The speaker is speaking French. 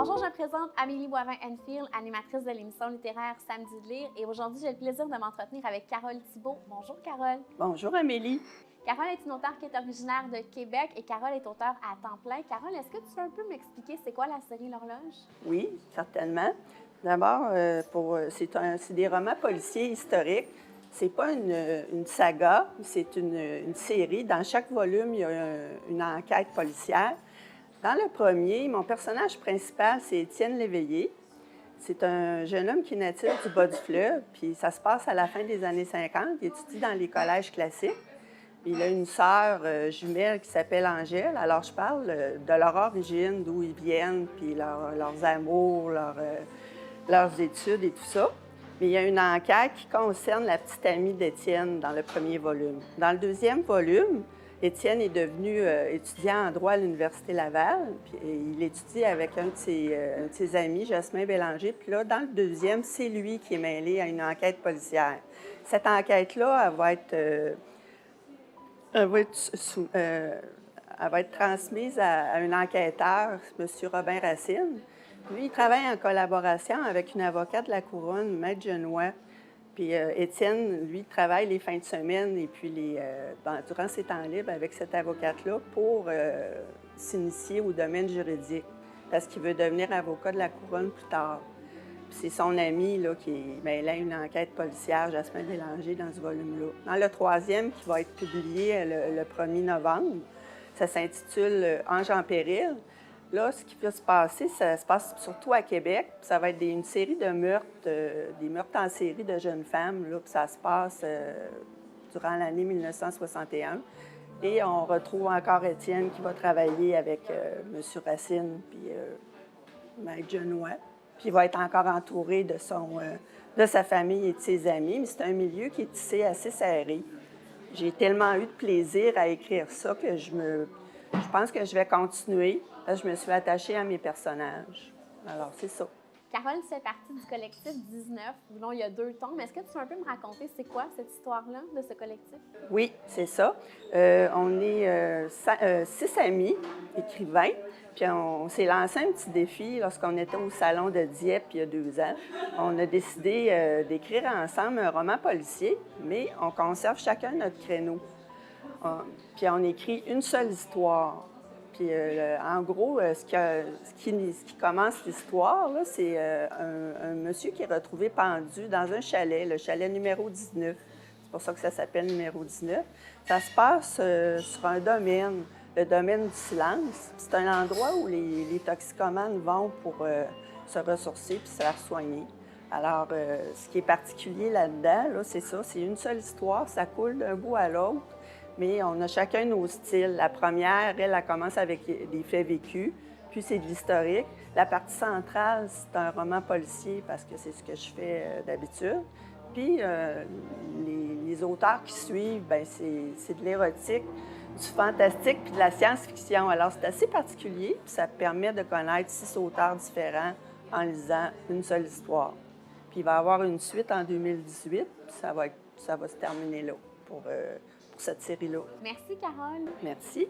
Bonjour, je me présente Amélie Boivin-Enfield, animatrice de l'émission littéraire Samedi de lire. Et aujourd'hui, j'ai le plaisir de m'entretenir avec Carole Thibault. Bonjour, Carole. Bonjour, Amélie. Carole est une auteure qui est originaire de Québec et Carole est auteure à temps plein. Carole, est-ce que tu peux un peu m'expliquer c'est quoi la série L'Horloge? Oui, certainement. D'abord, c'est des romans policiers historiques. C'est pas une saga, c'est une série. Dans chaque volume, il y a une enquête policière. Dans le premier, mon personnage principal, c'est Étienne Léveillé. C'est un jeune homme qui est natif du bas du fleuve, puis ça se passe à la fin des années 50. Il étudie dans les collèges classiques. Puis il a une sœur jumelle qui s'appelle Angèle. Alors, je parle de leur origine, d'où ils viennent, puis leurs amours, leurs études et tout ça. Mais il y a une enquête qui concerne la petite amie d'Étienne dans le premier volume. Dans le deuxième volume, Étienne est devenu étudiant en droit à l'Université Laval. Puis il étudie avec un de ses amis, Jasmin Bélanger. Puis là, dans le deuxième, c'est lui qui est mêlé à une enquête policière. Cette enquête-là, elle va être transmise à un enquêteur, M. Robin Racine. Lui, il travaille en collaboration avec une avocate de la Couronne, Maître Genois. Puis Étienne, lui, travaille les fins de semaine et puis durant ses temps libres avec cette avocate-là pour s'initier au domaine juridique parce qu'il veut devenir avocat de la Couronne plus tard. Puis c'est son ami là, qui est mêlé à une enquête policière, Jasmin Bélanger, dans ce volume-là. Dans le troisième, qui va être publié le 1er novembre, ça s'intitule « Ange en péril ». Là, ce qui va se passer, ça se passe surtout à Québec. Ça va être une série de meurtres, des meurtres en série de jeunes femmes. Là, puis ça se passe durant l'année 1961. Et on retrouve encore Étienne qui va travailler avec M. Racine puis Maître Genois. Puis il va être encore entouré de sa famille et de ses amis. Mais c'est un milieu qui est tissé assez serré. J'ai tellement eu de plaisir à écrire ça que je pense que je vais continuer. Parce que je me suis attachée à mes personnages. Alors, c'est ça. Carole, tu fais partie du collectif 19. Bon, il y a 2 tomes. Est-ce que tu peux un peu me raconter c'est quoi cette histoire-là de ce collectif? Oui, c'est ça. On est 6 amis, écrivains. Puis on s'est lancé un petit défi lorsqu'on était au Salon de Dieppe il y a 2 ans. On a décidé d'écrire ensemble un roman policier, mais on conserve chacun notre créneau. Puis on écrit une seule histoire. Puis, en gros, ce qui commence l'histoire, c'est un monsieur qui est retrouvé pendu dans un chalet, le chalet numéro 19. C'est pour ça que ça s'appelle numéro 19. Ça se passe sur un domaine, le domaine du silence. C'est un endroit où les toxicomanes vont pour se ressourcer puis se faire soigner. Alors, ce qui est particulier là-dedans, là, c'est ça, c'est une seule histoire, ça coule d'un bout à l'autre. Mais on a chacun nos styles. La première, elle commence avec des faits vécus, puis c'est de l'historique. La partie centrale, c'est un roman policier parce que c'est ce que je fais d'habitude. Puis les auteurs qui suivent, bien, c'est de l'érotique, du fantastique puis de la science-fiction. Alors, c'est assez particulier, puis ça permet de connaître 6 auteurs différents en lisant une seule histoire. Puis il va y avoir une suite en 2018, puis ça va se terminer là pour cette série-là. Merci, Carole. Merci.